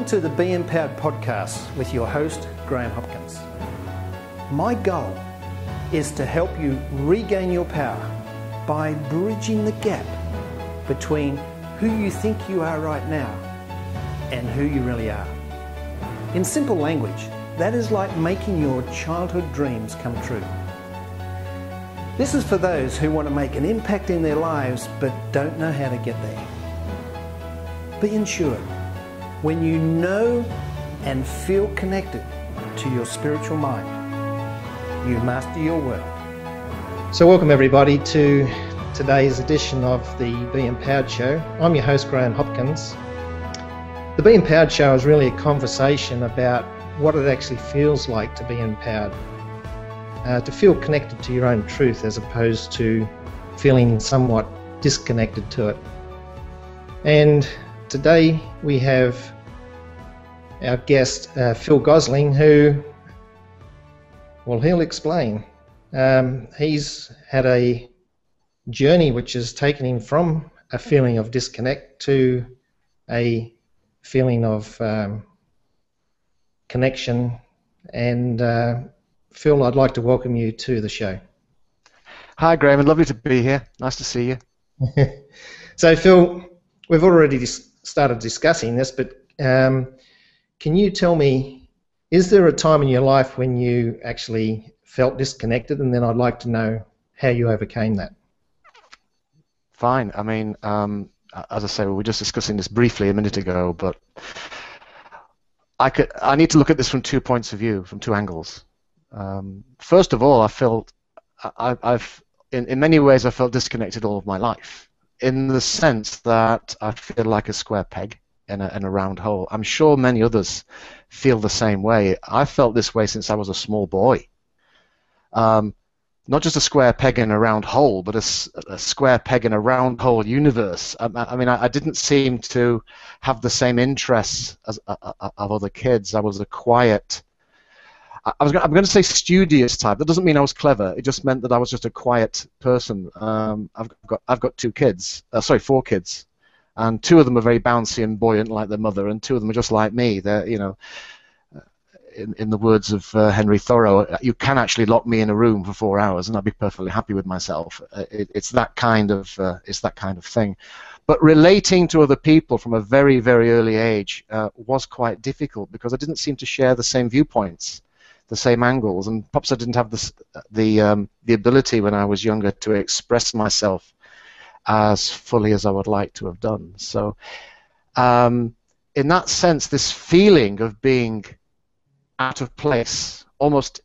Welcome to the Be Empowered podcast with your host, Graham Hopkins. My goal is to help you regain your power by bridging the gap between who you think you are right now and who you really are. In simple language, that is like making your childhood dreams come true. This is for those who want to make an impact in their lives but don't know how to get there. Be ensured, when you know and feel connected to your spiritual mind, you master your world. So welcome everybody to today's edition of the Be Empowered Show. I'm your host, Graham Hopkins. The Be Empowered Show is really a conversation about what it actually feels like to be empowered, to feel connected to your own truth as opposed to feeling somewhat disconnected to it. And today we have our guest, Phil Gosling, who, well, he'll explain. He's had a journey which has taken him from a feeling of disconnect to a feeling of connection. And Phil, I'd like to welcome you to the show. Hi, Graham. Lovely to be here. Nice to see you. So, Phil, we've already started discussing this, but can you tell me, is there a time in your life when you actually felt disconnected? And then I'd like to know how you overcame that. Fine. I mean, as I say, we were just discussing this briefly a minute ago, but I need to look at this from 2 points of view, from 2 angles. First of all, I felt in many ways I felt disconnected all of my life, in the sense that I feel like a square peg in a round hole. I'm sure many others feel the same way. I felt this way since I was a small boy. Not just a square peg in a round hole, but a square peg in a round hole universe. I mean, I didn't seem to have the same interests as of other kids. I was a quiet, I'm going to say studious type. That doesn't mean I was clever. It just meant that I was just a quiet person. I've got 4 kids, and 2 of them are very bouncy and buoyant like their mother, and 2 of them are just like me. They're, you know, in the words of Henry Thoreau, you can actually lock me in a room for 4 hours and I'd be perfectly happy with myself. It's that kind of thing. But relating to other people from a very, very early age was quite difficult because I didn't seem to share the same viewpoints, the same angles, and perhaps I didn't have the ability when I was younger to express myself as fully as I would like to have done. So in that sense, this feeling of being out of place, almost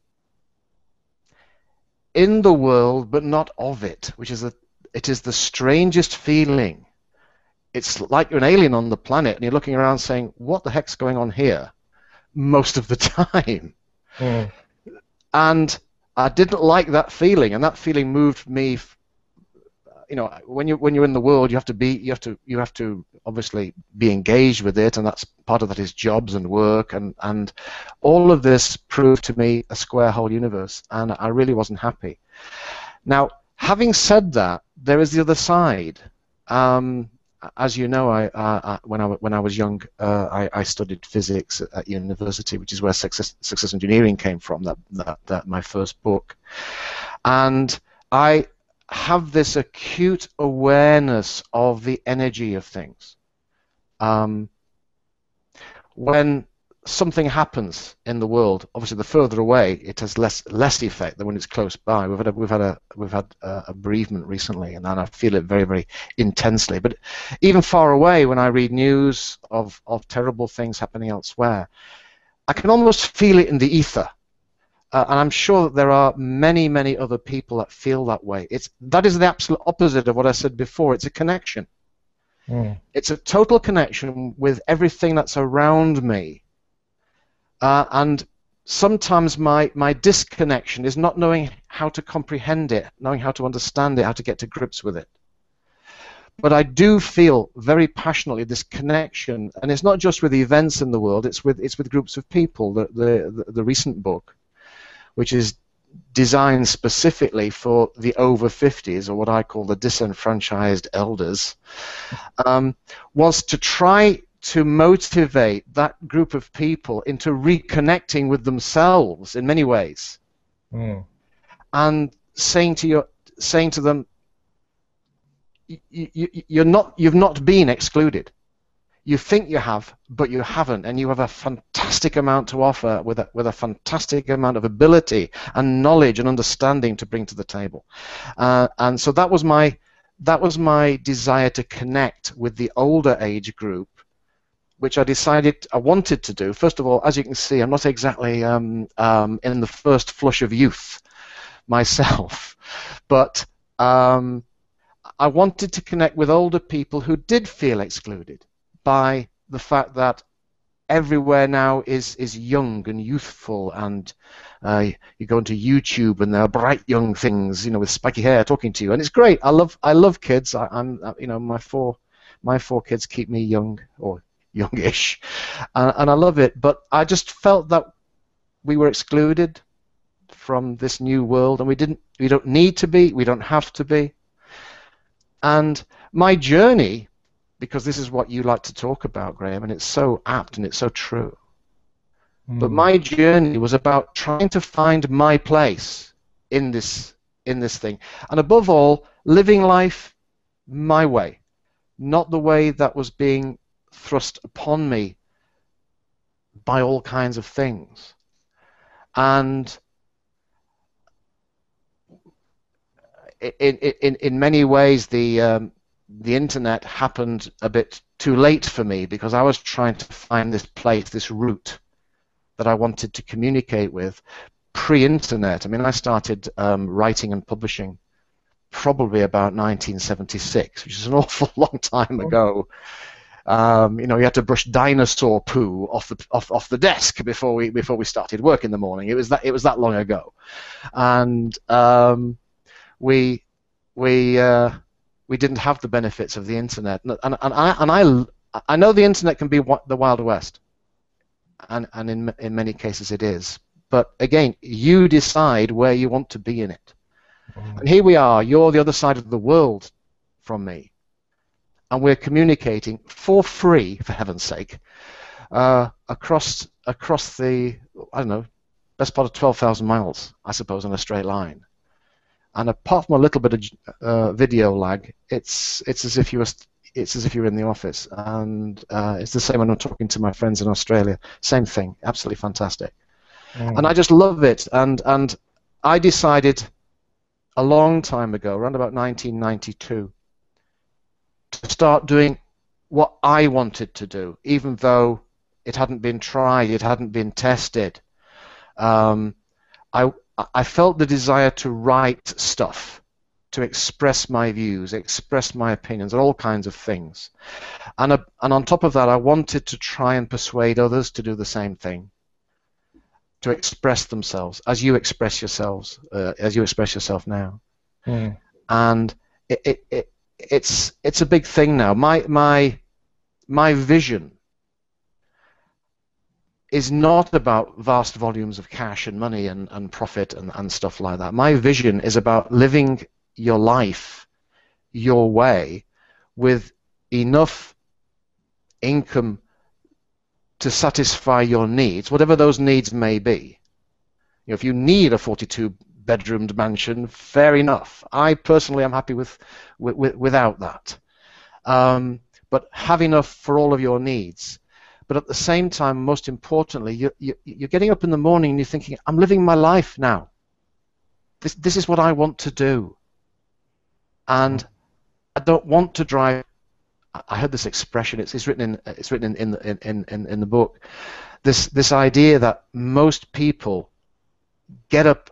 in the world but not of it, which is it is the strangest feeling. It's like you're an alien on the planet and you're looking around saying, what the heck's going on here most of the time? Mm. And I didn't like that feeling, and that feeling moved me. You know, when you're in the world, you have to obviously be engaged with it, and that's part of that is jobs and work, and all of this proved to me a square hole universe, and I really wasn't happy. Now, having said that, there is the other side. As you know, when I was young, I studied physics at university, which is where Success Engineering came from. That my first book, and I have this acute awareness of the energy of things. When something happens in the world, obviously the further away it has less effect than when it's close by. We've had a bereavement recently, and I feel it very, very intensely. But even far away, when I read news of terrible things happening elsewhere, I can almost feel it in the ether. And I'm sure that there are many, many other people that feel that way. That is the absolute opposite of what I said before. It's a connection. Mm. It's a total connection with everything that's around me. And sometimes my disconnection is not knowing how to comprehend it, knowing how to understand it, how to get to grips with it. But I do feel very passionately this connection, and it's not just with the events in the world. It's with groups of people. The recent book, which is designed specifically for the over 50s, or what I call the disenfranchised elders, was to try to motivate that group of people into reconnecting with themselves in many ways, and saying to them, you've not been excluded. You think you have, but you haven't, and you have a fantastic amount to offer with a fantastic amount of ability and knowledge and understanding to bring to the table. And so that was my desire to connect with the older age group, which I decided I wanted to do. First of all, as you can see, I'm not exactly in the first flush of youth myself, but I wanted to connect with older people who did feel excluded by the fact that everywhere now is young and youthful, and you go into YouTube and there are bright young things, you know, with spiky hair talking to you, and it's great. I love kids. You know, my four kids keep me young, or youngish, and I love it. But I just felt that we were excluded from this new world, and we don't need to be, we don't have to be. And my journey, because this is what you like to talk about, Graham, and it's so apt and it's so true. But my journey was about trying to find my place in this thing, and above all, living life my way, not the way that was being thrust upon me by all kinds of things. And in many ways, the internet happened a bit too late for me, because I was trying to find this place, this route that I wanted to communicate with pre-internet. I mean, I started writing and publishing probably about 1976, which is an awful long time ago. You know, you had to brush dinosaur poo off the desk before we started work in the morning. It was that long ago, and we didn't have the benefits of the internet, and I know the internet can be the Wild West, and in many cases it is. But again, you decide where you want to be in it. And here we are. You're the other side of the world from me, and we're communicating for free, for heaven's sake, across the, I don't know, best part of 12,000 miles, I suppose, on a straight line. And apart from a little bit of video lag, it's as if you're in the office, and it's the same when I'm talking to my friends in Australia. Same thing, absolutely fantastic. And I just love it. And I decided a long time ago, around about 1992, to start doing what I wanted to do, even though it hadn't been tried, it hadn't been tested. I felt the desire to write stuff, to express my views, express my opinions, and all kinds of things. And on top of that, I wanted to try and persuade others to do the same thing, to express themselves as you express yourselves, as you express yourself now. And it's a big thing now. My vision is not about vast volumes of cash and money and profit and stuff like that. My vision is about living your life your way with enough income to satisfy your needs, whatever those needs may be. You know, if you need a 42-bedroomed mansion, fair enough. I personally am happy without that. But have enough for all of your needs. But at the same time, most importantly, you're getting up in the morning and you're thinking, I'm living my life now. This is what I want to do. And I don't want to drive. I heard this expression. It's written in the book. This idea that most people get up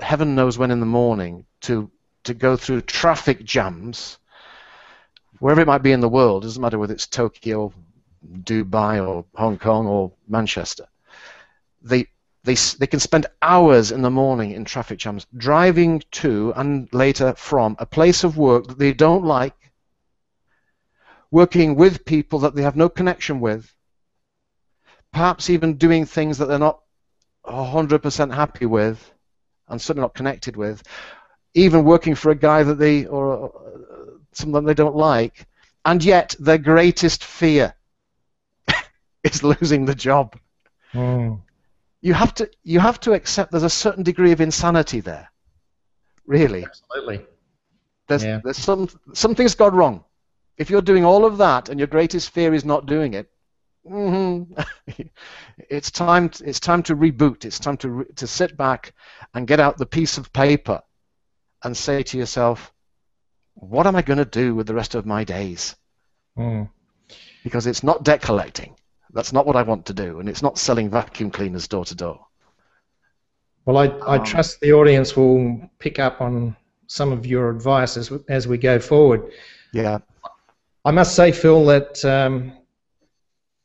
heaven knows when in the morning to go through traffic jams, wherever it might be in the world. It doesn't matter whether it's Tokyo, Dubai, or Hong Kong, or Manchester. They can spend hours in the morning in traffic jams, driving to and later from a place of work that they don't like, working with people that they have no connection with, perhaps even doing things that they're not 100% happy with, and certainly not connected with, even working for a guy or someone they don't like, and yet their greatest fear is losing the job. Mm. You have to accept there's a certain degree of insanity there. Really, Absolutely. there's something's gone wrong. If you're doing all of that and your greatest fear is not doing it, it's time to reboot. It's time to sit back and get out the piece of paper and say to yourself, what am I going to do with the rest of my days? Mm. Because it's not debt collecting. That's not what I want to do, and it's not selling vacuum cleaners door to door. Well, I trust the audience will pick up on some of your advice as we go forward. Yeah. I must say, Phil, that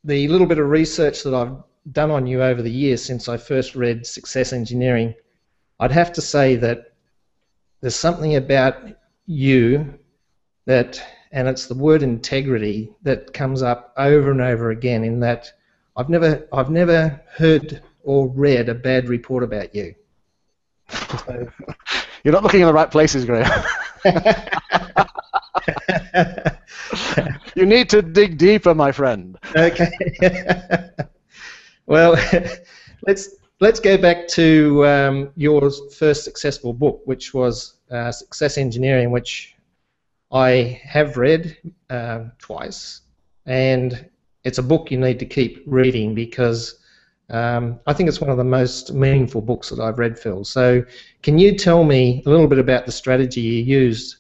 the little bit of research that I've done on you over the years since I first read Success Engineering, I'd have to say that there's something about you that, and it's the word integrity, that comes up over and over again, in that I've never heard or read a bad report about you. So, you're not looking in the right places, Graham. You need to dig deeper, my friend. Okay. Well, let's go back to your first successful book, which was Success Engineering, which I have read twice, and it's a book you need to keep reading because I think it's one of the most meaningful books that I've read, Phil. So can you tell me a little bit about the strategy you used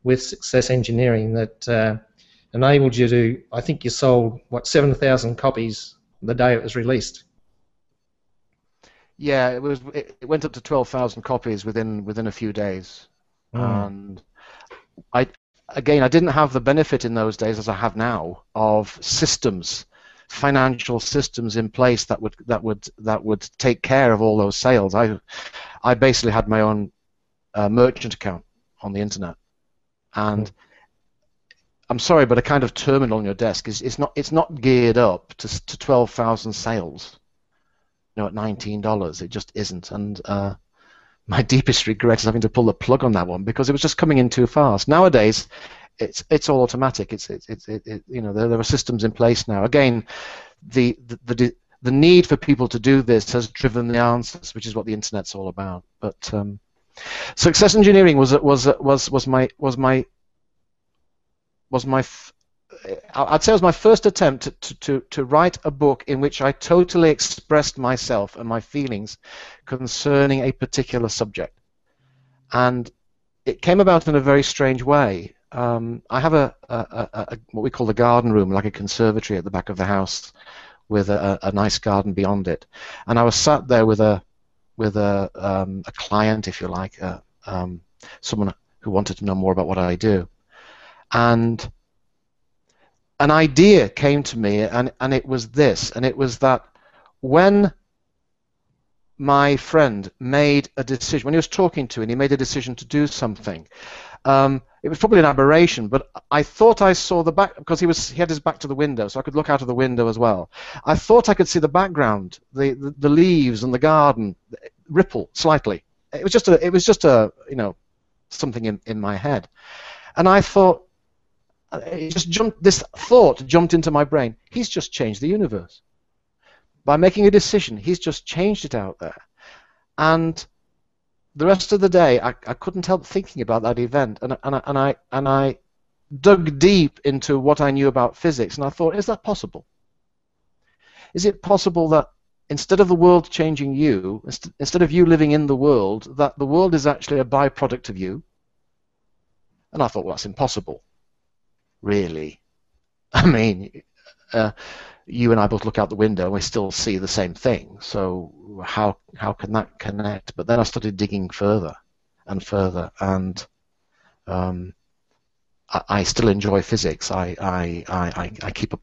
with Success Engineering that enabled you to, I think you sold, what, 7,000 copies the day it was released? Yeah, it went up to 12,000 copies within a few days. And I didn't have the benefit in those days, as I have now, of systems, financial systems in place that would take care of all those sales. I basically had my own merchant account on the internet, and I'm sorry, but a kind of terminal on your desk it's not geared up to 12,000 sales. At $19, it just isn't. And my deepest regret is having to pull the plug on that one because it was just coming in too fast. Nowadays, it's all automatic. There are systems in place now. Again, the need for people to do this has driven the answers, which is what the internet's all about. But Success Engineering I'd say it was my first attempt to write a book in which I totally expressed myself and my feelings concerning a particular subject. And it came about in a very strange way. I have what we call the garden room, like a conservatory at the back of the house, with a nice garden beyond it. And I was sat there with a client, if you like, someone who wanted to know more about what I do. And an idea came to me, and it was this, and it was that when my friend made a decision, when he was talking to, and he made a decision to do something, it was probably an aberration, but I thought I saw the back, because he had his back to the window, so I could look out of the window as well. I thought I could see the background, the leaves and the garden ripple slightly. It was just a something in my head, and I thought, this thought jumped into my brain. He's just changed the universe. By making a decision, he's just changed it out there. And the rest of the day, I couldn't help thinking about that event. And I dug deep into what I knew about physics, and I thought, is that possible? Is it possible that instead of the world changing you, instead of you living in the world, that the world is actually a byproduct of you? And I thought, well, that's impossible. Really? I mean, you and I both look out the window and we still see the same thing. So how can that connect? But then I started digging further and further, and I still enjoy physics. I keep up.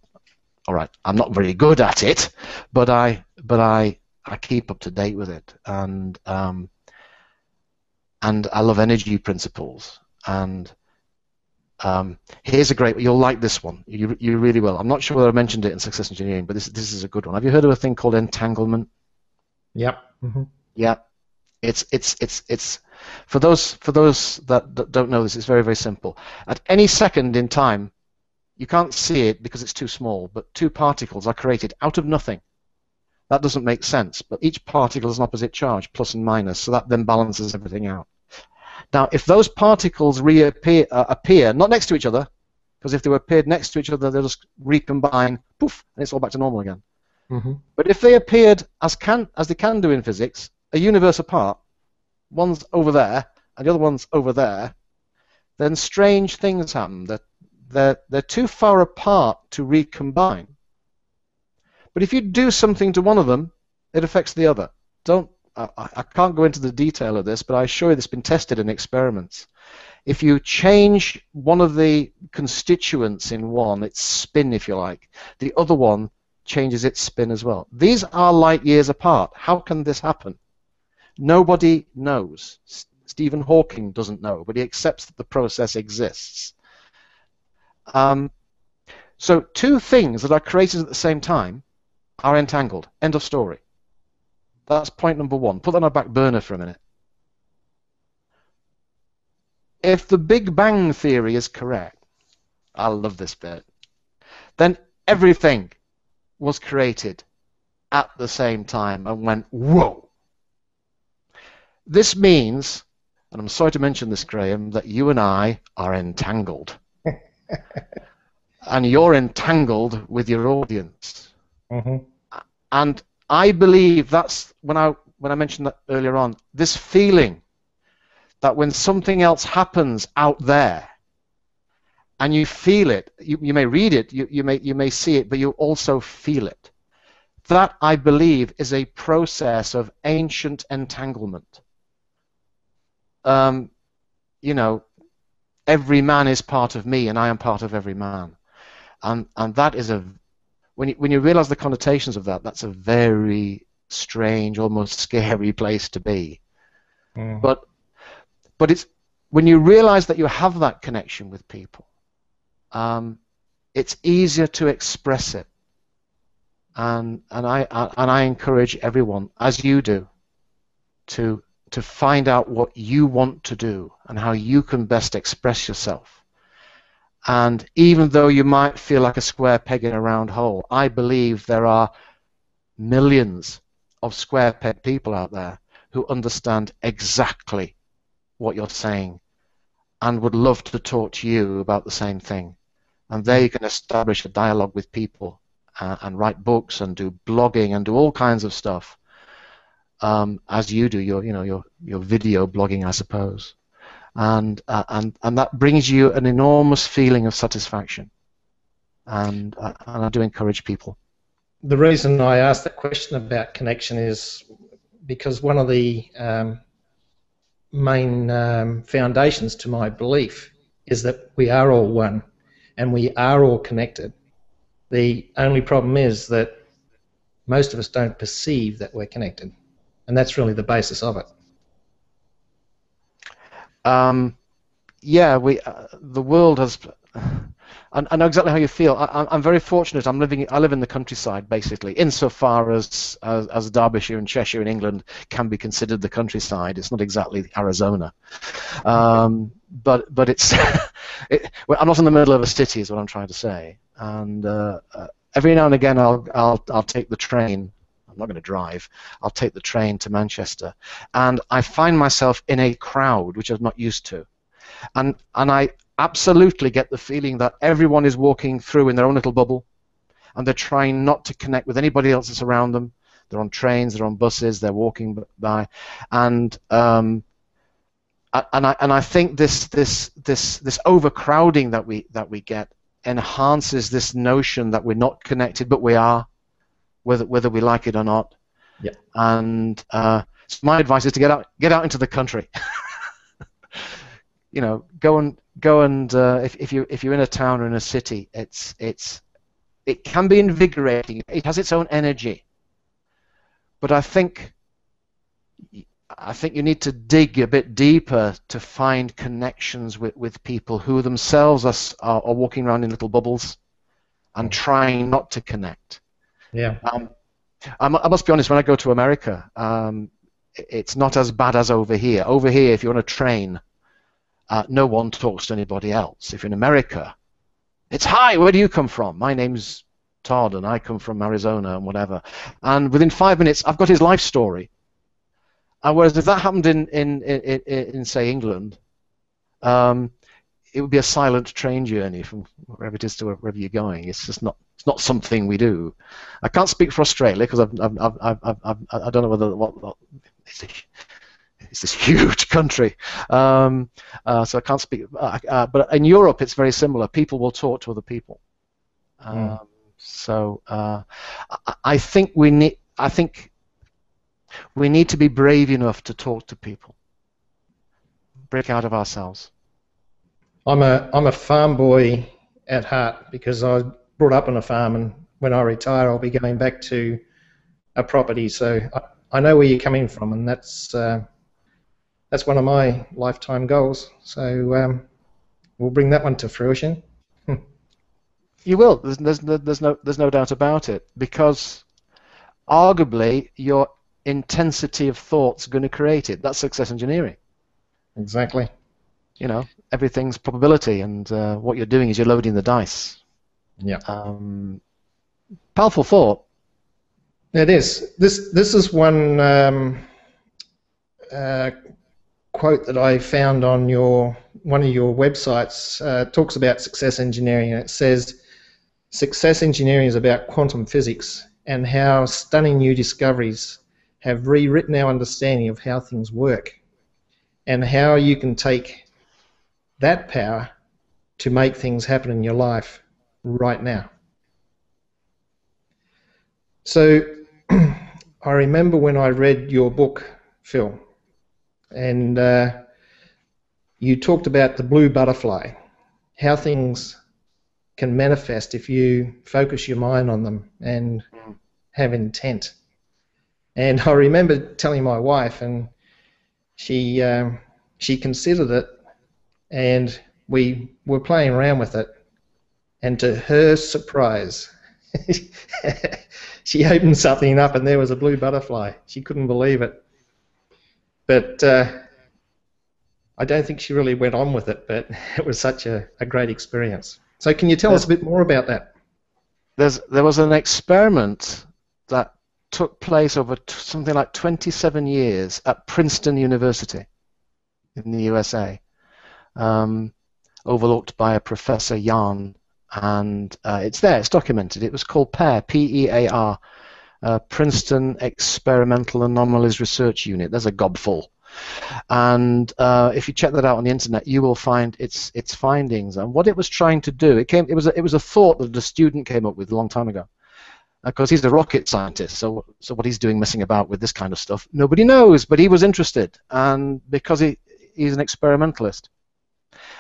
All right, I'm not very good at it, but I keep up to date with it, and I love energy principles. And here's a great. You'll like this one. You really will. I'm not sure whether I mentioned it in Success Engineering, but this is a good one. Have you heard of a thing called entanglement? Yep. Mm-hmm. Yeah. It's for those that don't know this. It's very, very simple. At any second in time, You can't see it because it's too small, but two particles are created out of nothing. That doesn't make sense, but each particle has an opposite charge, plus and minus, so that then balances everything out. Now, if those particles appear not next to each other, because if they were appeared next to each other, they'll just recombine, poof, and it's all back to normal again. Mm-hmm. But if they appeared as they can do in physics, a universe apart, one's over there and the other one's over there, then strange things happen. They're too far apart to recombine. But if you do something to one of them, it affects the other. I can't go into the detail of this, but I assure you this has been tested in experiments. If you change one of the constituents in one, its spin, if you like, the other one changes its spin as well. These are light years apart. How can this happen? Nobody knows. Stephen Hawking doesn't know, but he accepts that the process exists. So two things that are created at the same time are entangled. End of story. That's point number one. Put that on a back burner for a minute. If the Big Bang Theory is correct, I love this bit, then everything was created at the same time and went, whoa. This means, and I'm sorry to mention this, Graham, that you and I are entangled. And you're entangled with your audience. Mm-hmm. And I believe that's, when I mentioned that earlier on, this feeling that when something else happens out there, and you feel it, you may read it, you may see it, but you also feel it. That, I believe, is a process of ancient entanglement. You know, every man is part of me, and I am part of every man. And that is when you realize the connotations of that, that's a very strange, almost scary place to be. Mm. But it's when you realize that you have that connection with people, it's easier to express it. And I encourage everyone, as you do, to find out what you want to do and how you can best express yourself. And even though you might feel like a square peg in a round hole, I believe there are millions of square peg people out there who understand exactly what you're saying and would love to talk to you about the same thing. And there you can establish a dialogue with people and write books and do blogging and do all kinds of stuff, as you do your video blogging, I suppose. And that brings you an enormous feeling of satisfaction, and I do encourage people. The reason I asked that question about connection is because one of the main foundations to my belief is that we are all one and we are all connected. The only problem is that most of us don't perceive that we're connected, and that's really the basis of it. Yeah, the world has. I know exactly how you feel. I'm very fortunate. I live in the countryside, basically, insofar as Derbyshire and Cheshire in England can be considered the countryside. It's not exactly Arizona, but it's. I'm not in the middle of a city, is what I'm trying to say. And every now and again, I'll take the train. I'm not going to drive. I'll take the train to Manchester, and I find myself in a crowd which I'm not used to, and I absolutely get the feeling that everyone is walking through in their own little bubble, and they're trying not to connect with anybody else that's around them. They're on trains, they're on buses, they're walking by, and I think this overcrowding that we get enhances this notion that we're not connected, but we are. Whether we like it or not. Yeah. And so my advice is to get out into the country. You know, go and if you're in a town or in a city, it can be invigorating. It has its own energy. But I think you need to dig a bit deeper to find connections with people who themselves are walking around in little bubbles and trying not to connect. Yeah. I must be honest, when I go to America, it's not as bad as over here. Over here, if you're on a train, no one talks to anybody else. If you're in America, It's, hi, where do you come from? My name's Todd, and I come from Arizona, and whatever. And within 5 minutes, I've got his life story. Whereas if that happened in say, England, it would be a silent train journey from wherever it is to wherever you're going. It's just not. It's not something we do. I can't speak for Australia because I don't know whether it's this huge country, so I can't speak. But in Europe, it's very similar. People will talk to other people. So I think we need. I think we need to be brave enough to talk to people. Break out of ourselves. I'm a farm boy at heart because I was brought up on a farm, and when I retire, I'll be going back to a property. So I know where you're coming from, and that's one of my lifetime goals. So we'll bring that one to fruition. You will. There's no doubt about it, because arguably your intensity of thought's going to create it. That's success engineering. Exactly. You know, everything's probability, and what you're doing is you're loading the dice. Yeah. Powerful thought. It is. This is one quote that I found on one of your websites. Talks about success engineering, and it says, "Success engineering is about quantum physics and how stunning new discoveries have rewritten our understanding of how things work, and how you can take that power to make things happen in your life right now." So I remember when I read your book, Phil, and you talked about the blue butterfly, how things can manifest if you focus your mind on them and have intent. And I remember telling my wife, and she considered it, and we were playing around with it, and to her surprise, she opened something up and there was a blue butterfly. She couldn't believe it. But I don't think she really went on with it, but it was such a great experience. So can you tell us a bit more about that? There was an experiment that took place over something like 27 years at Princeton University in the USA, overlooked by a Professor Yarn, and it's there, it's documented. It was called PEAR, P-E-A-R, Princeton Experimental Anomalies Research Unit. There's a gobful. And if you check that out on the internet, you will find its findings. And what it was trying to do, it was a thought that a student came up with a long time ago, because he's a rocket scientist. So what he's doing, messing about with this kind of stuff, nobody knows. But he was interested, and because he's an experimentalist.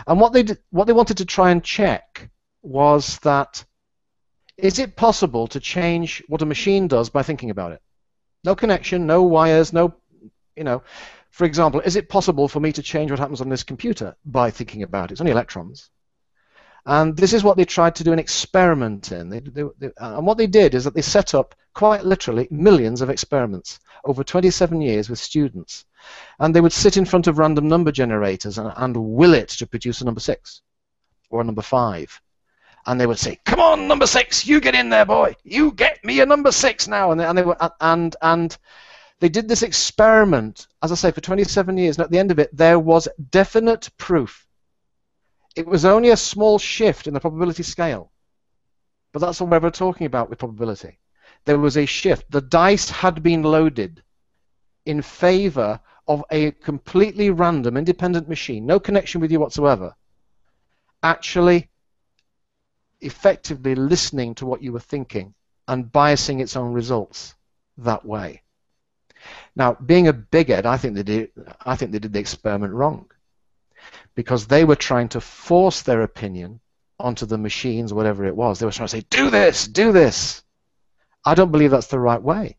And what they wanted to try and check was that, is it possible to change what a machine does by thinking about it? No connection, no wires, no, for example, is it possible for me to change what happens on this computer by thinking about it? It's only electrons. And this is what they tried to do an experiment in. And what they did is that they set up, quite literally, millions of experiments over 27 years with students. And they would sit in front of random number generators and will it to produce a number 6 or a number 5. And they would say, "Come on, number 6, you get in there, boy. You get me a number 6 now." And they did this experiment, as I say, for 27 years. And at the end of it, there was definite proof. It was only a small shift in the probability scale, but that's what we're talking about with probability. There was a shift. The dice had been loaded in favor of a completely random, independent machine, no connection with you whatsoever, actually effectively listening to what you were thinking and biasing its own results that way. Now, being a bigot, I think they did the experiment wrong, because they were trying to force their opinion onto the machines, whatever it was. They were trying to say, "Do this, do this." I don't believe that's the right way.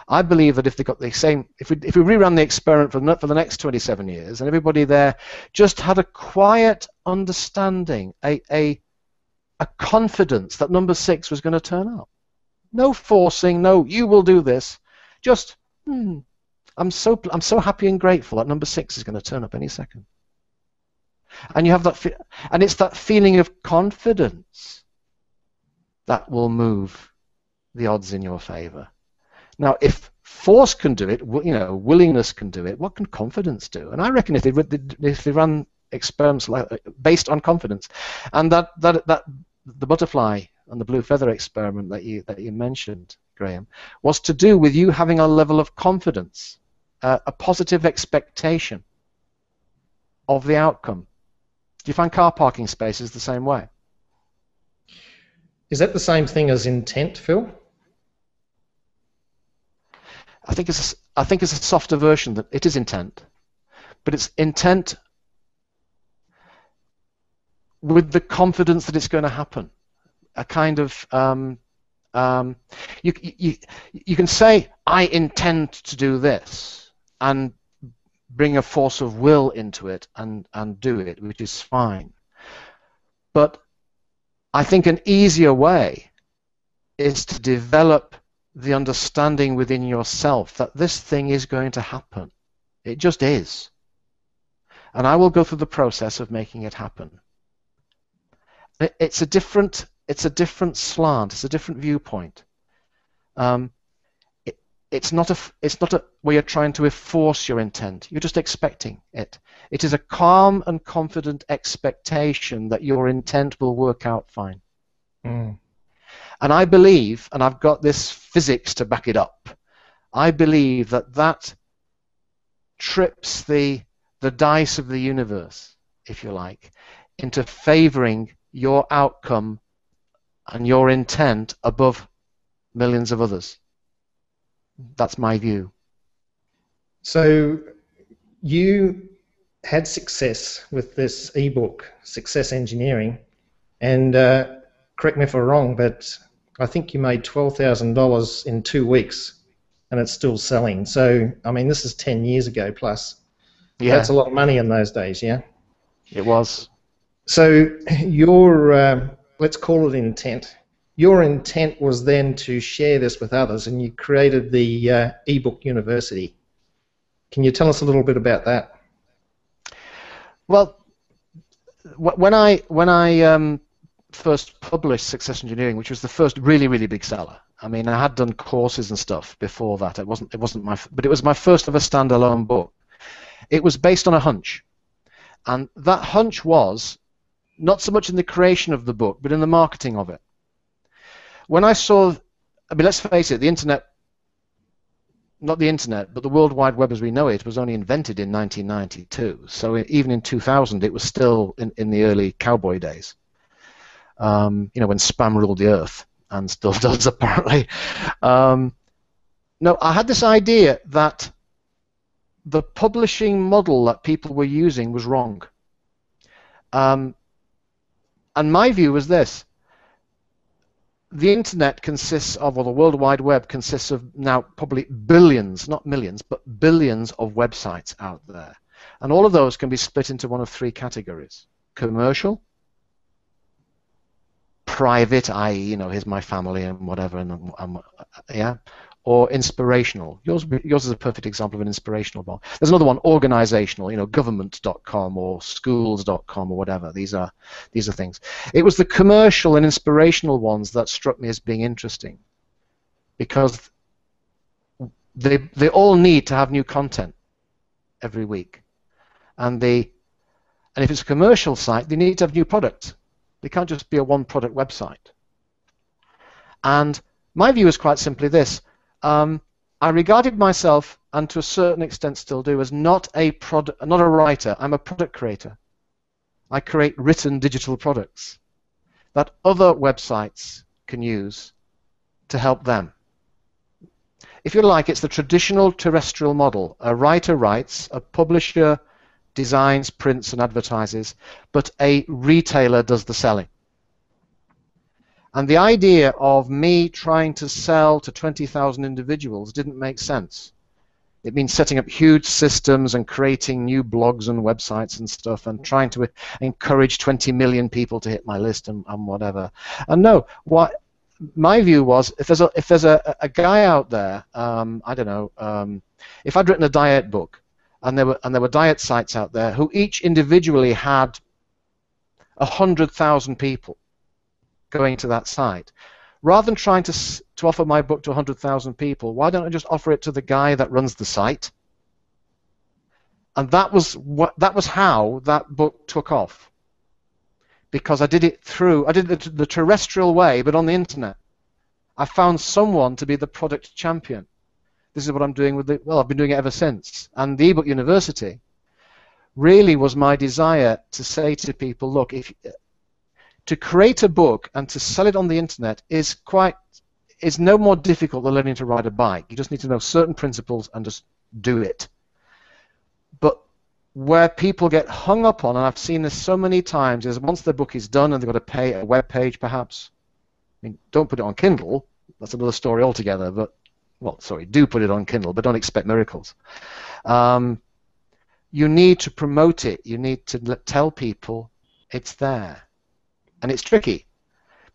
I believe that if they got the same, if we rerun the experiment for the next 27 years, and everybody there just had a quiet understanding, a confidence that number 6 was going to turn up. No forcing, no, you will do this. Just, I'm so happy and grateful that number 6 is going to turn up any second. And you have that, and it's that feeling of confidence that will move the odds in your favor. Now, if force can do it, willingness can do it, what can confidence do? And I reckon if they run experiments based on confidence, and that the butterfly and the blue feather experiment that you mentioned, Graham, was to do with you having a level of confidence, a positive expectation of the outcome. Do you find car parking spaces the same way? Is that the same thing as intent, Phil? I think it's a softer version. That it is intent, but it's intent with the confidence that it's going to happen. A kind of you can say, I intend to do this, and bring a force of will into it and do it, which is fine. But I think an easier way is to develop the understanding within yourself that this thing is going to happen. It just is. And I will go through the process of making it happen. It's a different slant. It's a different viewpoint. It's not a where you're trying to enforce your intent. You're just expecting it. It is a calm and confident expectation that your intent will work out fine. Mm. And I believe, and I've got this physics to back it up, I believe that trips the dice of the universe, if you like, into favoring your outcome and your intent above millions of others. That's my view. So you had success with this ebook, Success Engineering, and correct me if I'm wrong, but I think you made $12,000 in 2 weeks, and it's still selling. So, I mean, this is 10 years ago plus. Yeah. That's a lot of money in those days, yeah? It was. So your, let's call it intent. Your intent was then to share this with others, and you created the Ebook University. Can you tell us a little bit about that? Well, when I first published Success Engineering, which was the first really, really big seller. I mean, I had done courses and stuff before that. It wasn't but it was my first ever standalone book. It was based on a hunch, and that hunch was not so much in the creation of the book, but in the marketing of it. When I saw, I mean, let's face it, the internet, not the internet, but the World Wide Web as we know it was only invented in 1992. So even in 2000, it was still in the early cowboy days. When spam ruled the earth, and still does apparently. No, I had this idea that the publishing model that people were using was wrong. And my view was this. The internet consists of, or the World Wide Web consists of now probably billions, not millions, but billions of websites out there. And all of those can be split into one of three categories. Commercial, private, i.e., here's my family and whatever, yeah, or inspirational. Yours is a perfect example of an inspirational one. There's another one, organizational, government.com or schools.com or whatever. These are things. It was the commercial and inspirational ones that struck me as being interesting, because they all need to have new content every week, and if it's a commercial site, they need to have new products. They can't just be a one-product website. And my view is quite simply this. I regarded myself, and to a certain extent still do, as not a writer. I'm a product creator. I create written digital products that other websites can use to help them. If you like, it's the traditional terrestrial model. A writer writes, a publisher designs, prints, and advertises, but a retailer does the selling. And the idea of me trying to sell to 20,000 individuals didn't make sense. It means setting up huge systems and creating new blogs and websites and stuff and trying to encourage 20 million people to hit my list and whatever. And no, my view was, if there's a guy out there, I don't know, if I'd written a diet book, and there were diet sites out there who each individually had 100,000 people going to that site. Rather than trying to offer my book to 100,000 people, why don't I just offer it to the guy that runs the site? And that was how that book took off. Because I did it the terrestrial way, but on the internet. I found someone to be the product champion. This is what I'm doing with I've been doing it ever since. And the Ebook University really was my desire to say to people, look, to create a book and to sell it on the internet is no more difficult than learning to ride a bike. You just need to know certain principles and just do it. But where people get hung up on, and I've seen this so many times, is once the book is done and they've got to pay a web page perhaps. I mean, don't put it on Kindle. That's another story altogether. But do put it on Kindle, but don't expect miracles. You need to promote it. You need to tell people it's there. And it's tricky.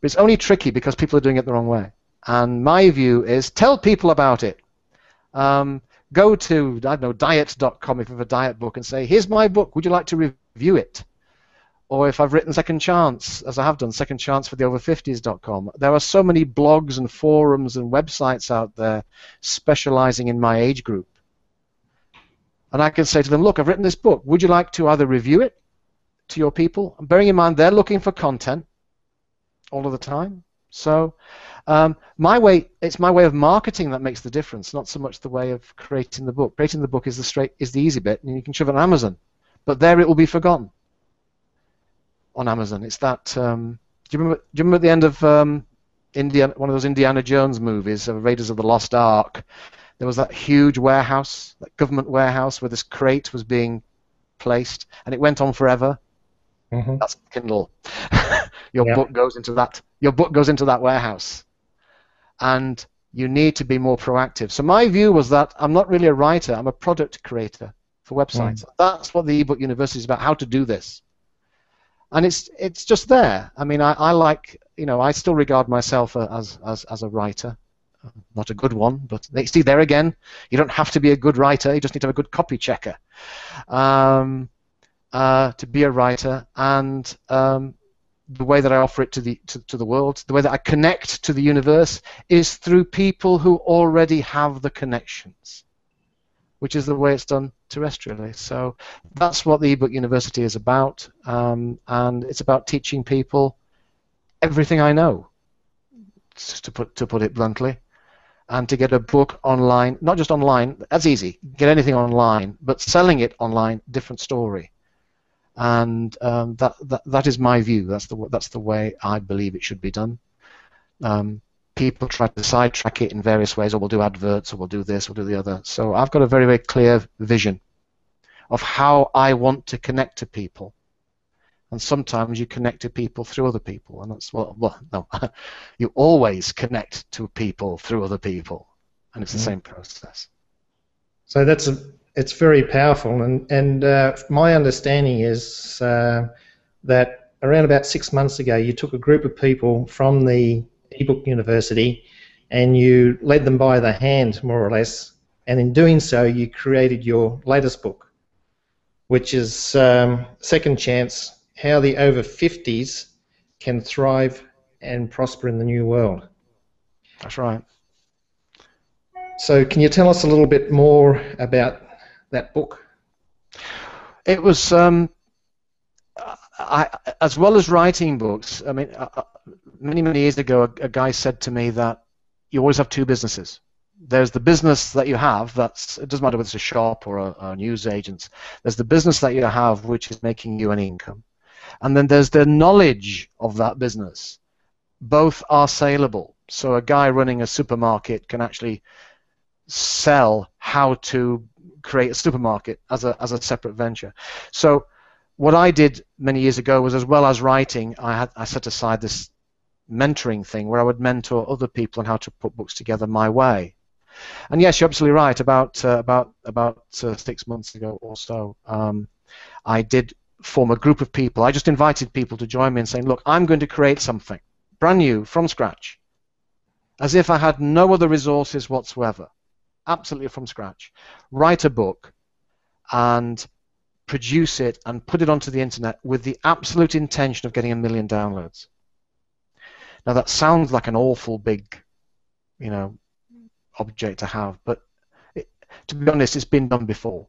But it's only tricky because people are doing it the wrong way. And my view is tell people about it. Go to, I don't know, diet.com if you have a diet book and say, here's my book, would you like to review it? Or if I've written Second Chance, as I have done, Second Chance for the over50s.com, there are so many blogs and forums and websites out there specializing in my age group. And I can say to them, look, I've written this book, would you like to either review it to your people? And bearing in mind, they're looking for content all of the time. So it's my way of marketing that makes the difference, not so much the way of creating the book. Creating the book is the easy bit, and you can shove it on Amazon. But there it will be forgotten on Amazon. It's that. Do you remember at the end of one of those Indiana Jones movies, Raiders of the Lost Ark? There was that huge warehouse, that government warehouse, where this crate was being placed, and it went on forever. Mm-hmm. That's Kindle. Your book goes into that. Your book goes into that warehouse, and you need to be more proactive. So my view was that I'm not really a writer; I'm a product creator for websites. That's what the Ebook University is about. How to do this, and it's just there. I mean, I like, I still regard myself as a writer, not a good one, but see there again, you don't have to be a good writer. You just need to have a good copy checker to be a writer, and the way that I offer it to the world, the way that I connect to the universe, is through people who already have the connections, which is the way it's done terrestrially. So that's what the Ebook University is about, and it's about teaching people everything I know, to put it bluntly, and to get a book online, not just online, that's easy, get anything online, but selling it online, different story. And that is my view. That's the way I believe it should be done. People try to sidetrack it in various ways, or we'll do adverts, or we'll do this, or we'll do the other. So I've got a very, very clear vision of how I want to connect to people. And sometimes you connect to people through other people, and that's no, you always connect to people through other people, and it's the same process. So it's very powerful, and my understanding is that around about 6 months ago you took a group of people from the Ebook University and you led them by the hand, more or less, and in doing so you created your latest book, which is Second Chance, How the Over-50s Can Thrive and Prosper in the New World. That's right. So can you tell us a little bit more about that book? It was, as well as writing books, I mean, many years ago, a guy said to me that you always have two businesses. There's the business that you have, it doesn't matter whether it's a shop or a news agent. There's the business that you have, which is making you an income. And then there's the knowledge of that business. Both are saleable. So a guy running a supermarket can actually sell how to create a supermarket as a separate venture. So what I did many years ago was, as well as writing, I set aside this mentoring thing where I would mentor other people on how to put books together my way. And yes, you're absolutely right. About 6 months ago or so, I did form a group of people. I just invited people to join me and saying, look, I'm going to create something brand new from scratch, as if I had no other resources whatsoever. Absolutely from scratch. Write a book and produce it and put it onto the internet with the absolute intention of getting 1 million downloads. Now that sounds like an awful big, you know, object to have, but to be honest, it's been done before.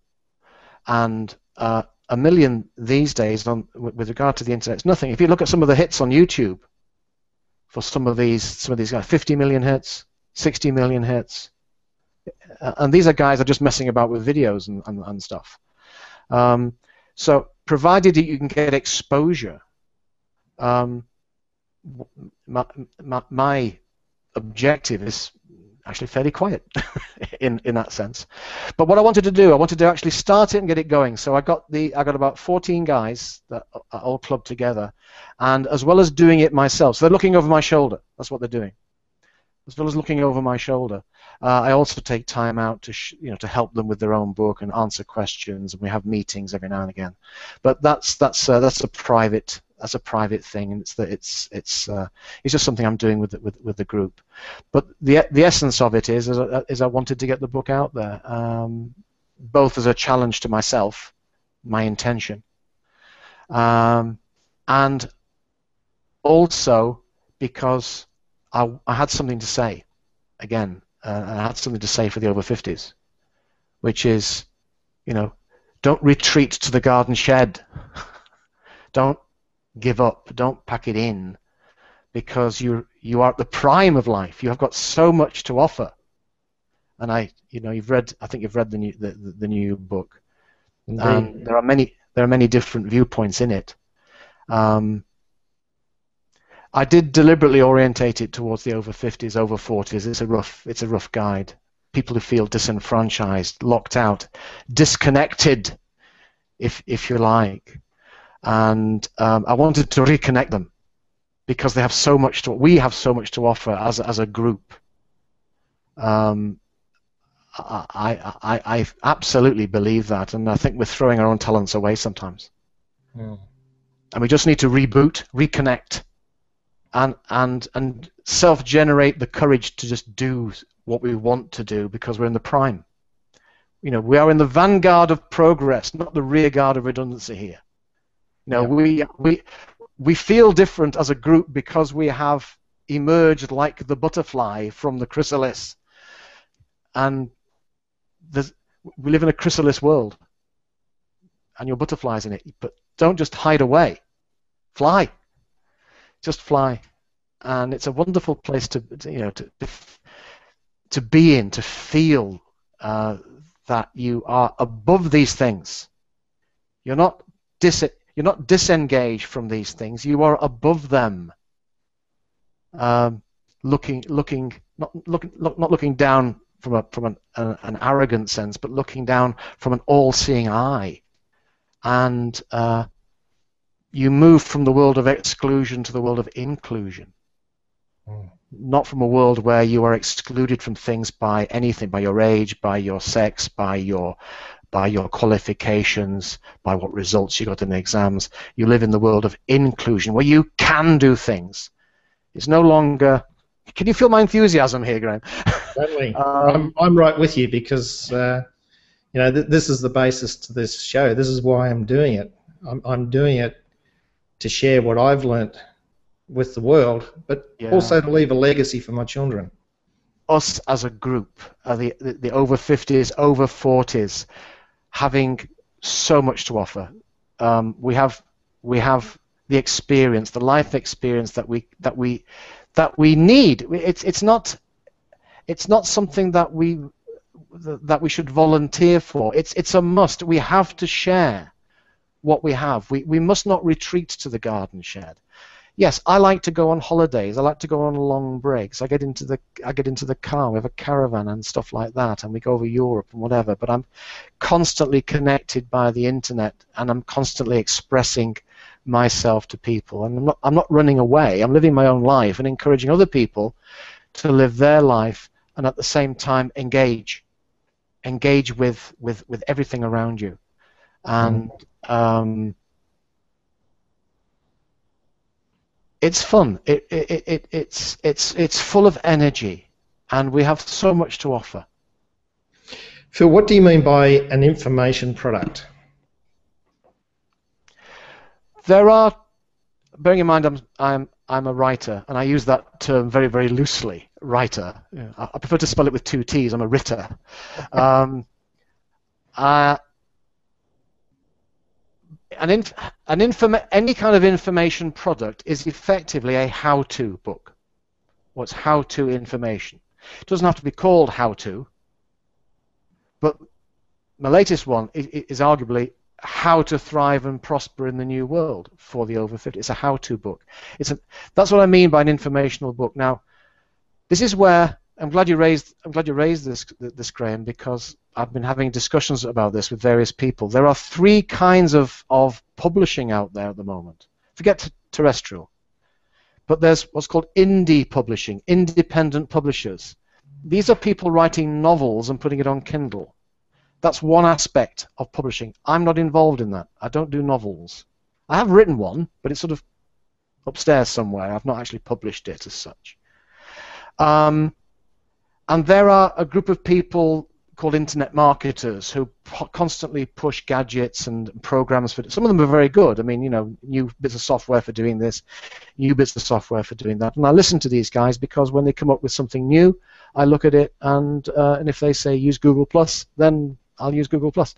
And 1 million these days, with regard to the internet, is nothing. If you look at some of the hits on YouTube, for some of these guys, 50 million hits, 60 million hits, and these are guys that are just messing about with videos and stuff. So provided that you can get exposure, my objective is actually fairly quiet in that sense. But what I wanted to do, I wanted to actually start it and get it going. So I got about 14 guys that are all clubbed together, and as well as doing it myself, so they're looking over my shoulder. That's what they're doing. As well as looking over my shoulder, I also take time out to to help them with their own book and answer questions, and we have meetings every now and again. But that's a private thing, and it's just something I'm doing with the group. But the essence of it is I wanted to get the book out there, both as a challenge to myself, my intention, and also because I had something to say. Again, I had something to say for the over 50s, which is, don't retreat to the garden shed. Don't give up. Don't pack it in, because you are at the prime of life. You have got so much to offer. And I think you've read the new book. Indeed. There are many different viewpoints in it. I did deliberately orientate it towards the over 50s, over 40s. It's a rough guide. People who feel disenfranchised, locked out, disconnected, if you like. And I wanted to reconnect them, because they have so much we have so much to offer as a group. I absolutely believe that, and I think we're throwing our own talents away sometimes. Mm. And we just need to reboot, reconnect, and self-generate the courage to just do what we want to do, because we're in the prime. We are in the vanguard of progress, not the rear guard of redundancy here. Yeah. We feel different as a group because we have emerged like the butterfly from the chrysalis, and we live in a chrysalis world, and your butterfly's in it. But don't just hide away. Fly. Just fly, and it's a wonderful place to be in, to feel that you are above these things. You're not disengaged from these things. You are above them. Not looking down from an arrogant sense, but looking down from an all-seeing eye, and you move from the world of exclusion to the world of inclusion. Not from a world where you are excluded from things by anything, by your age, by your sex, by your qualifications, by what results you got in the exams. You live in the world of inclusion, where you can do things. It's no longer... Can you feel my enthusiasm here, Graham? Certainly. I'm right with you, because this is the basis to this show. This is why I'm doing it. I'm doing it to share what I've learnt with the world, but also to leave a legacy for my children. Us as a group, the over 50s, over 40s, having so much to offer. We have the experience, the life experience that we need. It's not something that we should volunteer for. It's a must. We have to share what we have. We must not retreat to the garden shed. Yes, I like to go on holidays. I like to go on long breaks. I get into the car. We have a caravan and stuff like that, and we go over Europe and whatever. But I'm constantly connected by the internet, and I'm constantly expressing myself to people. And I'm not running away. I'm living my own life and encouraging other people to live their life, and at the same time engage with everything around you. And it's fun. It's full of energy, and we have so much to offer. Phil, what do you mean by an information product? There are, bearing in mind I'm a writer, and I use that term very, very loosely, writer. Yeah. I prefer to spell it with 2 T's. I'm a writer. Any kind of information product is effectively a how-to book. What's how-to information? It doesn't have to be called how-to, but my latest one is arguably how to thrive and prosper in the new world for the over 50. It's a how-to book. That's what I mean by an informational book. Now, this is where I'm glad you raised this, Graham, because I've been having discussions about this with various people. There are 3 kinds of publishing out there at the moment. Forget terrestrial. But there's what's called indie publishing, independent publishers. These are people writing novels and putting it on Kindle. That's one aspect of publishing. I'm not involved in that. I don't do novels. I have written one, but it's sort of upstairs somewhere. I've not actually published it as such. And there are a group of people called internet marketers who constantly push gadgets and programs for. Some of them are very good. I mean, you know, new bits of software for doing this, new bits of software for doing that. And I listen to these guys because when they come up with something new, I look at it and if they say use Google Plus, then I'll use Google Plus,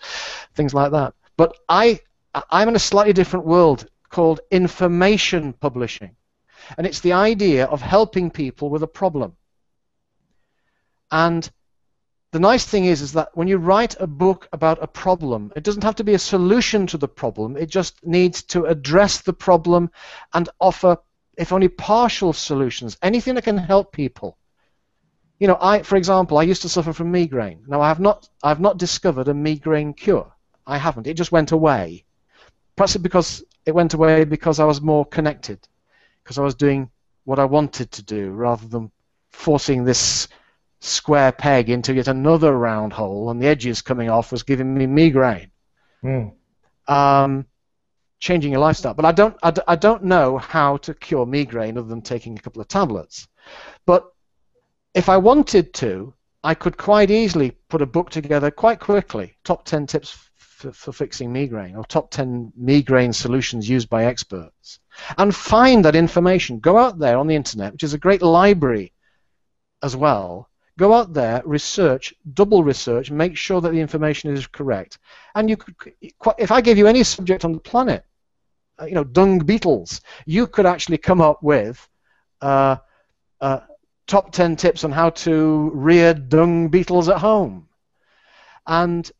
things like that. But I'm in a slightly different world called information publishing, and it's the idea of helping people with a problem. And the nice thing is that when you write a book about a problem, it doesn't have to be a solution to the problem. It just needs to address the problem and offer, if only partial solutions, anything that can help people. You know, for example, I used to suffer from migraine. Now, I've not discovered a migraine cure. I haven't. It just went away. Perhaps because it went away because I was more connected, because I was doing what I wanted to do rather than forcing this square peg into yet another round hole, and the edges coming off was giving me migraine. Changing your lifestyle, but I don't know how to cure migraine other than taking a couple of tablets. But if I wanted to, I could quite easily put a book together quite quickly. Top 10 tips for fixing migraine, or top 10 migraine solutions used by experts, and find that information. Go out there on the internet, which is a great library as well. Go out there, research, double research, make sure that the information is correct. And you could, if I gave you any subject on the planet, you know, dung beetles, you could actually come up with top 10 tips on how to rear dung beetles at home. And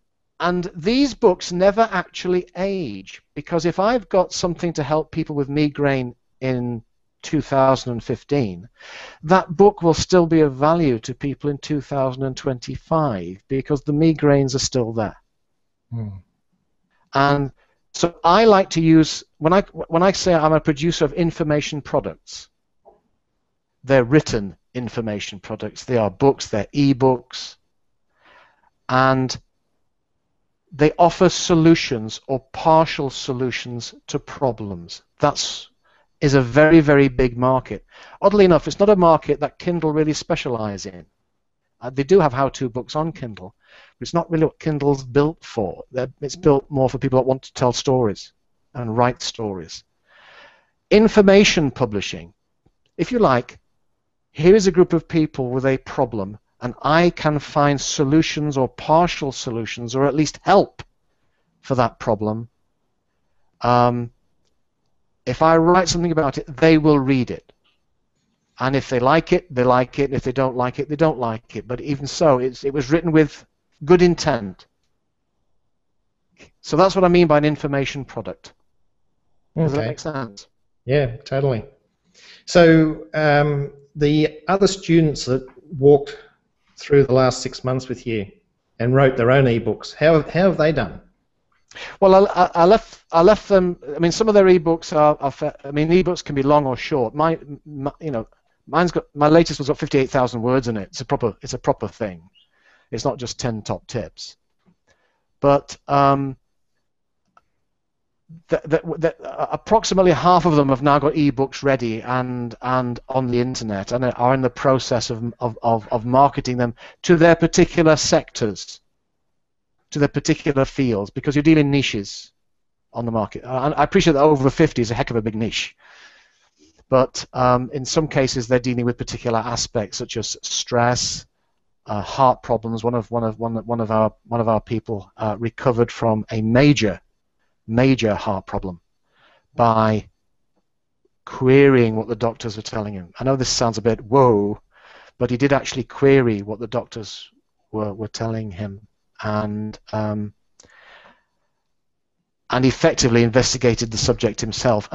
these books never actually age, because if I've got something to help people with migraine in 2015, that book will still be of value to people in 2025 because the migraines are still there. And so I like to use, when I say I'm a producer of information products, they're written information products. They are books, they're ebooks, and they offer solutions or partial solutions to problems. That is a very, very big market. Oddly enough, it's not a market that Kindle really specialises in. They do have how-to books on Kindle, but it's not really what Kindle's built for. It's built more for people that want to tell stories and write stories. Information publishing, if you like, here is a group of people with a problem, and I can find solutions or partial solutions, or at least help for that problem. If I write something about it, they will read it. And if they like it, they like it. If they don't like it, they don't like it. But even so, it was written with good intent. So that's what I mean by an information product. Does that make sense? Yeah, totally. So the other students that walked through the last 6 months with you and wrote their own ebooks, how have they done? Well, I left them. I mean, some of their ebooks are I mean, ebooks can be long or short. You know, my latest was got 58,000 words in it. It's a proper thing. It's not just 10 top tips. But approximately half of them have now got ebooks ready and on the internet, and are in the process of marketing them to their particular sectors, to their particular fields, because you deal in niches. on the market. I appreciate that over 50 is a heck of a big niche, but in some cases they're dealing with particular aspects such as stress, heart problems. One of our people recovered from a major heart problem by querying what the doctors were telling him. I know this sounds a bit whoa, but he did actually query what the doctors were telling him, and effectively investigated the subject himself.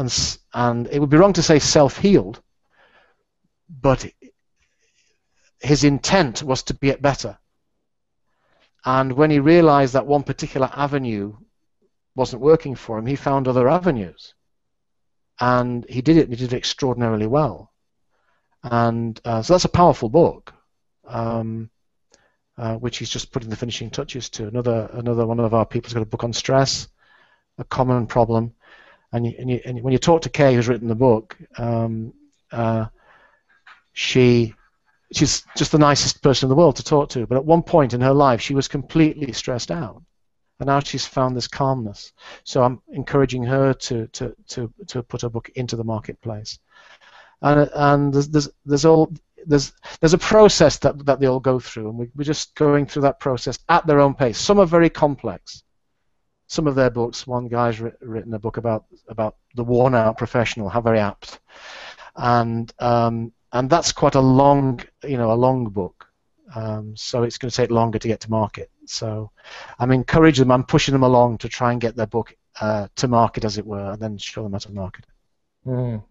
And it would be wrong to say self-healed, but his intent was to get better. And when he realized that one particular avenue wasn't working for him, he found other avenues. And he did it, and he did it extraordinarily well. And so that's a powerful book, which he's just putting the finishing touches to. Another one of our people's got a book on stress, a common problem. And when you talk to Kay, who's written the book, she's just the nicest person in the world to talk to. But at one point in her life, she was completely stressed out. And now she's found this calmness. So I'm encouraging her to put her book into the marketplace. And there's a process that they all go through, and we're just going through that process at their own pace. Some are very complex. Some of their books, one guy's written a book about the worn-out professional, how very apt, and that's quite a long book. So it's going to take longer to get to market. So I'm encouraging them, I'm pushing them along to try and get their book to market, as it were, and then show them how to market it. Mm.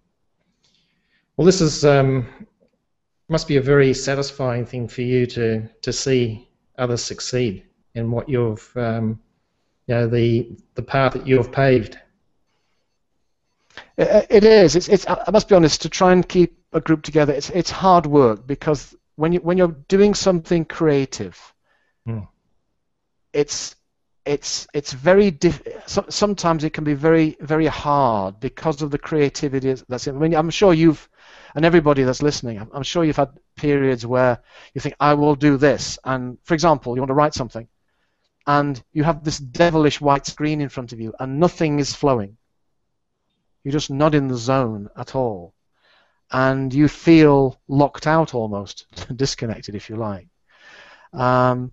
Well, this is must be a very satisfying thing for you to see others succeed in what you've the path that you have paved. It is. I must be honest. To try and keep a group together, it's hard work, because when you're doing something creative, it's very sometimes it can be very, very hard because of the creativity that's in. I mean, I'm sure you've, and everybody that's listening, I'm sure you've had periods where you think, I will do this, and for example, you want to write something, and you have this devilish white screen in front of you, and nothing is flowing. You're just not in the zone at all, and you feel locked out almost, disconnected, if you like. And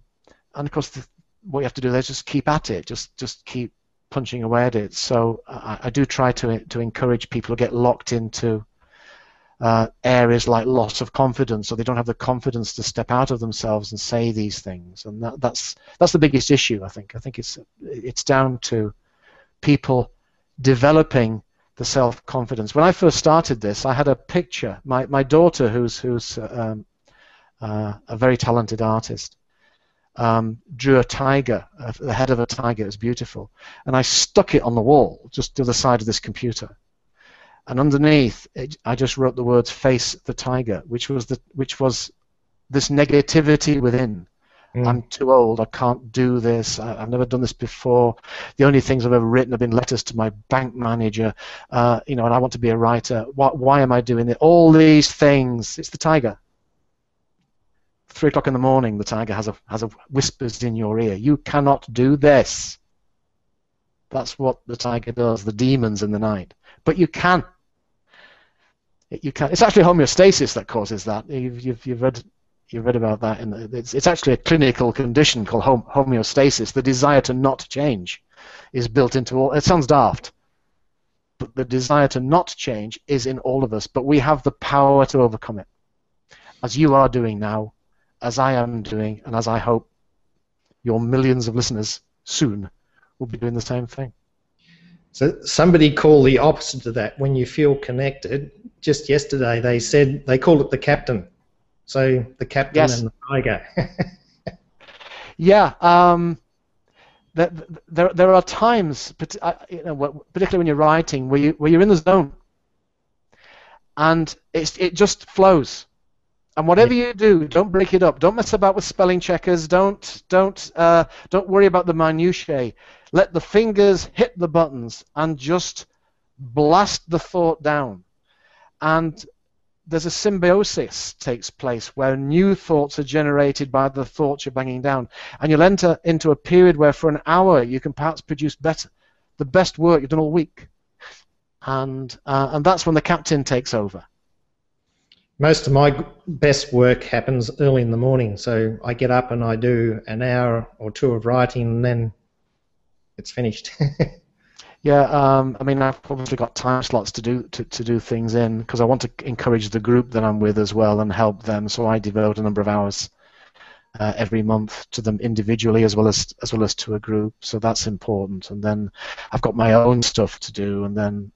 of course, what you have to do there is just keep at it, just keep punching away at it. So I do try to encourage people to get locked into areas like loss of confidence, so they don't have the confidence to step out of themselves and say these things. And that's the biggest issue, I think. I think it's down to people developing the self-confidence. When I first started this, I had a picture. My daughter, who's a very talented artist, drew a tiger, the head of a tiger. It was beautiful, and I stuck it on the wall just to the side of this computer. And underneath, I just wrote the words "Face the Tiger," which was this negativity within. I'm too old. I can't do this. I've never done this before. The only things I've ever written have been letters to my bank manager. And I want to be a writer. Why am I doing it? All these things. It's the tiger. 3 o'clock in the morning, the tiger has a whispers in your ear. You cannot do this. That's what the tiger does. The demons in the night. But you can. You can. It's actually homeostasis that causes that. You've read about that. It's actually a clinical condition called homeostasis. The desire to not change is built into all. It sounds daft, but the desire to not change is in all of us. But we have the power to overcome it, as you are doing now, as I am doing, and as I hope your millions of listeners soon will be doing the same thing. So somebody called the opposite of that. When you feel connected, just yesterday they said they called it the captain. So the captain and the tiger. Yeah, there are times, particularly when you're writing, where you're in the zone, and it just flows. And whatever you do, don't break it up. Don't mess about with spelling checkers. Don't worry about the minutiae. Let the fingers hit the buttons and just blast the thought down. And there's a symbiosis takes place where new thoughts are generated by the thoughts you're banging down, and you'll enter into a period where for an hour you can perhaps produce better the best work you've done all week, and that's when the captain takes over. Most of my best work happens early in the morning, so I get up and I do an hour or two of writing, and then it's finished. Yeah, I mean, I've obviously got time slots to do things in, because I want to encourage the group that I'm with as well and help them. So I devote a number of hours every month to them individually as well as to a group. So that's important. And then I've got my own stuff to do, and then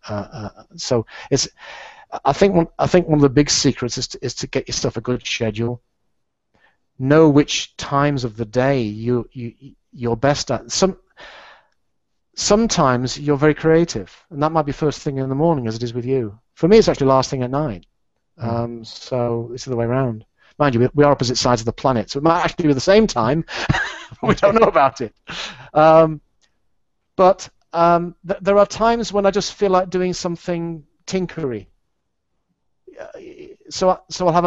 so it's. I think one of the big secrets is to get yourself a good schedule. Know which times of the day you're best at. Sometimes you're very creative, and that might be first thing in the morning, as it is with you. For me, it's actually last thing at night. So it's the other way around. Mind you, we are opposite sides of the planet, so it might actually be the same time. We don't know about it. But there are times when I just feel like doing something tinkery. So I'll have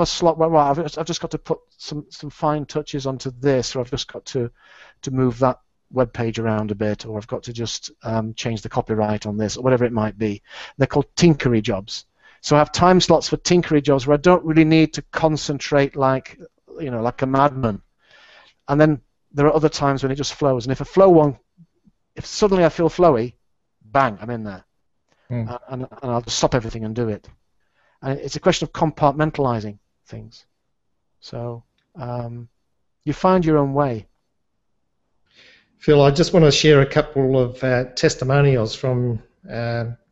a slot where I've just got to put some fine touches onto this, or I've just got to move that web page around a bit, or I've got to just change the copyright on this, or whatever it might be. They're called tinkery jobs. So I have time slots for tinkery jobs where I don't really need to concentrate like a madman. And then there are other times when it just flows. And if suddenly I feel flowy, bang, I'm in there, and I'll just stop everything and do it. And it's a question of compartmentalizing things. So you find your own way. Phil, I just want to share a couple of testimonials from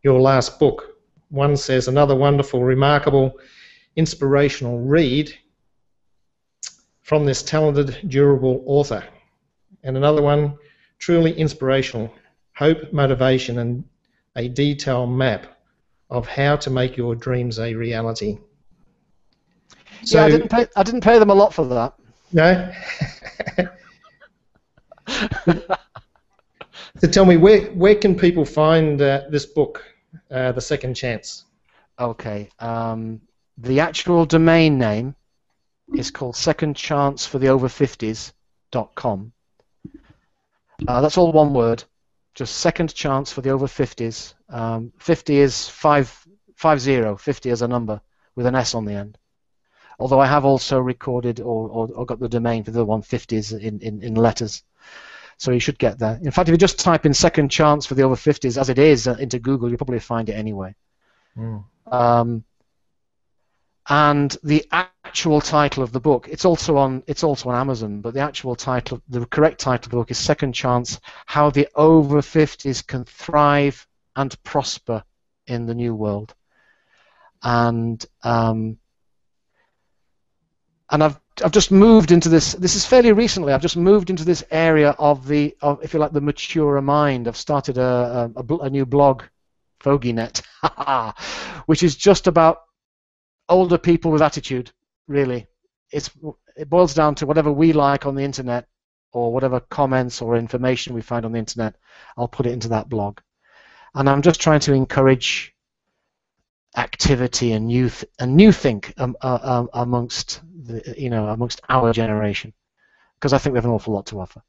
your last book. One says, another wonderful, remarkable, inspirational read from this talented, durable author. And another one, truly inspirational, hope, motivation, and a detailed map of how to make your dreams a reality. So, yeah, I didn't pay them a lot for that. No? So tell me, where can people find this book, The Second Chance? Okay. The actual domain name is called secondchancefortheover50s.com. That's all one word. Just Second Chance for the Over 50s. 50 is 50 as a number with an S on the end. Although I have also recorded or got the domain for the 150s in letters. So you should get that. In fact, if you just type in Second Chance for the Over 50s as it is into Google, you'll probably find it anyway. And the actual title of the book, it's also on Amazon, but the actual title, the correct title of the book is Second Chance: How the Over 50s Can Thrive and Prosper in the New World. And I've just moved into this. This is fairly recently. I've just moved into this area of if you like, the maturer mind. I've started a new blog, FogeyNet, which is just about older people with attitude. Really, it boils down to whatever we like on the internet, or whatever comments or information we find on the internet. I'll put it into that blog, and I'm just trying to encourage activity and new think amongst amongst our generation, because I think we have an awful lot to offer.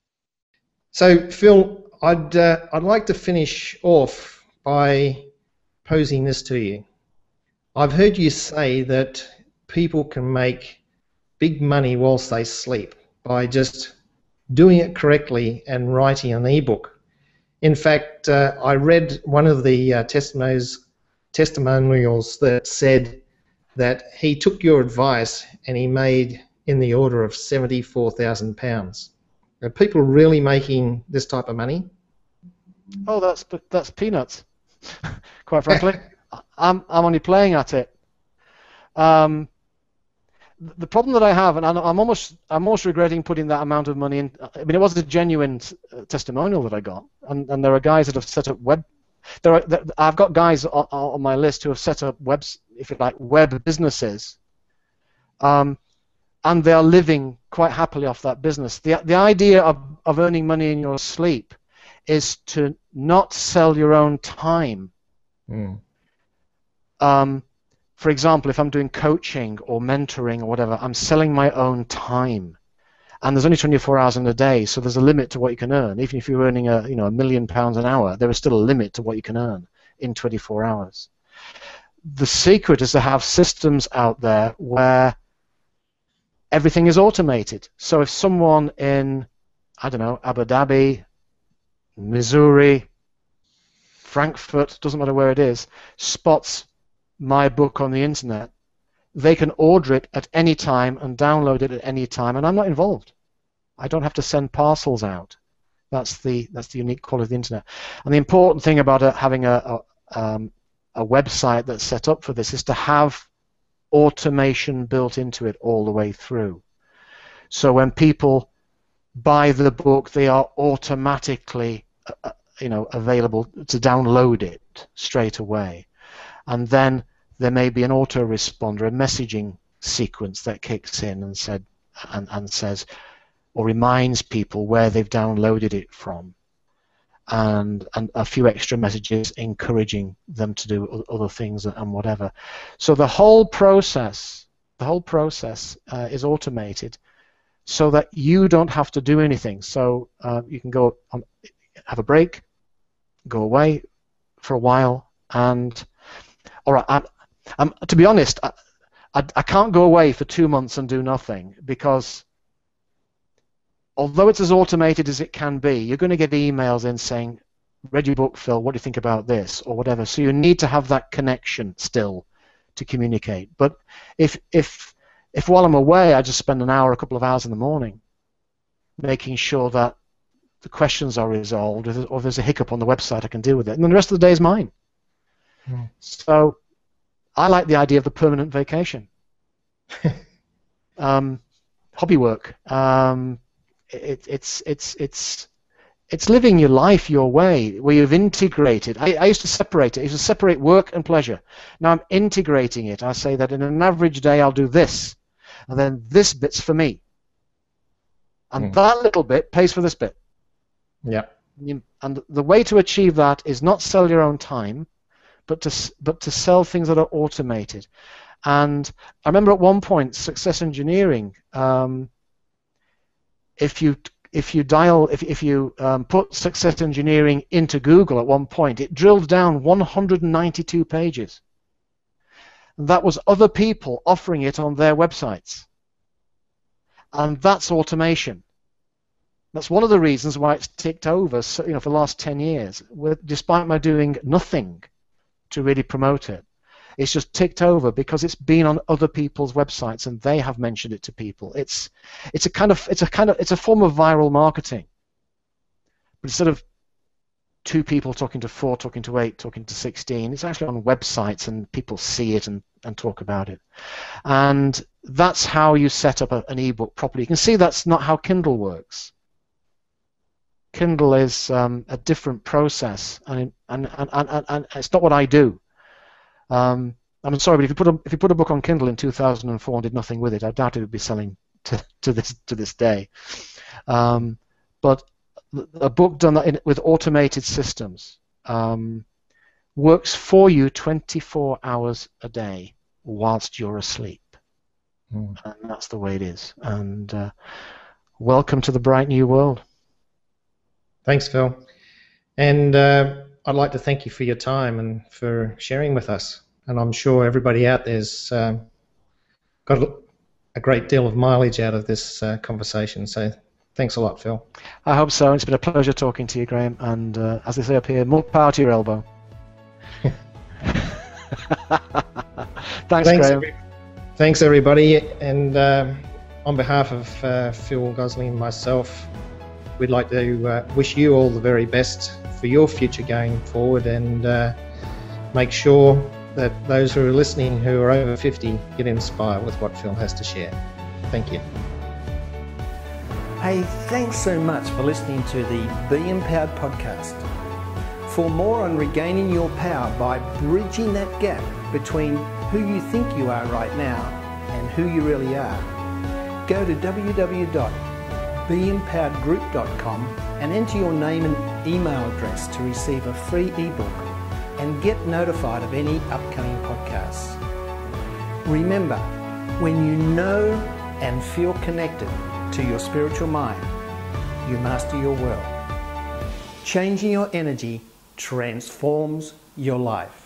So Phil, I'd like to finish off by posing this to you. I've heard you say that people can make big money whilst they sleep by just doing it correctly and writing an ebook. In fact, I read one of the testimonials that said that he took your advice and he made in the order of £74,000. Are people really making this type of money? Oh, that's peanuts. Quite frankly, I'm only playing at it. The problem that I have, and I'm almost regretting putting that amount of money in. I mean, it was a genuine testimonial that I got, and there are guys that have set up I've got guys on my list who have set up web businesses, and they are living quite happily off that business. The idea of earning money in your sleep is to not sell your own time. For example, if I'm doing coaching or mentoring or whatever, I'm selling my own time, And there's only 24 hours in a day, so there's a limit to what you can earn. Even if you're earning £1 million an hour, there is still a limit to what you can earn in 24 hours. The secret is to have systems out there where everything is automated. So if someone in, I don't know, Abu Dhabi, Missouri, Frankfurt, doesn't matter where it is, spots my book on the internet, they can order it at any time and download it at any time, and I'm not involved. I don't have to send parcels out. That's the unique quality of the internet. And the important thing about having a website that's set up for this is to have automation built into it all the way through. So when people buy the book, they are automatically available to download it straight away. And then there may be an autoresponder, a messaging sequence that kicks in and says or reminds people where they've downloaded it from, and a few extra messages encouraging them to do other things and whatever. So the whole process is automated, so that you don't have to do anything. So you can go on, have a break, go away for a while, and all right. To be honest, I can't go away for 2 months and do nothing, because although it's as automated as it can be, you're going to get emails in saying, "Read your book, Phil. What do you think about this?" or whatever. So you need to have that connection still to communicate. But if while I'm away, I just spend an hour, a couple of hours in the morning, making sure that the questions are resolved, or if there's a hiccup on the website, I can deal with it, and then the rest of the day is mine. So I like the idea of the permanent vacation. Hobby work. It's living your life your way, where you've integrated. I used to separate it. I used to separate work and pleasure. Now I'm integrating it. I say that in an average day I'll do this, and then this bit's for me, and that little bit pays for this bit. Yeah. And the way to achieve that is not sell your own time, but to sell things that are automated. And I remember at one point, Success Engineering, if you put Success Engineering into Google at one point, it drilled down 192 pages. And that was other people offering it on their websites. And that's automation. That's one of the reasons why it's ticked over, for the last 10 years, despite my doing nothing to really promote it. It's just ticked over because it's been on other people's websites and they have mentioned it to people. It's a form of viral marketing. But instead of 2 people talking to 4, talking to 8, talking to 16, it's actually on websites and people see it and talk about it. And that's how you set up an ebook properly. You can see that's not how Kindle works. Kindle is a different process, and it's not what I do. I'm sorry, but if you put a book on Kindle in 2004 and did nothing with it, I doubt it would be selling to this day. But a book done with automated systems works for you 24 hours a day whilst you're asleep, and that's the way it is. And welcome to the bright new world. Thanks, Phil. And I'd like to thank you for your time and for sharing with us. And I'm sure everybody out there's got a great deal of mileage out of this conversation. So thanks a lot, Phil. I hope so. It's been a pleasure talking to you, Graham. And as they say up here, more power to your elbow. Thanks, Graham. Thanks, everybody. And on behalf of Phil Gosling and myself, we'd like to wish you all the very best for your future going forward, and make sure that those who are listening who are over 50 get inspired with what Phil has to share. Thank you. Hey, thanks so much for listening to the Be Empowered podcast. For more on regaining your power by bridging that gap between who you think you are right now and who you really are, go to www.beempoweredgroup.com and enter your name and email address to receive a free ebook and get notified of any upcoming podcasts. Remember, when you know and feel connected, to your spiritual mind, you master your world. Changing your energy transforms your life.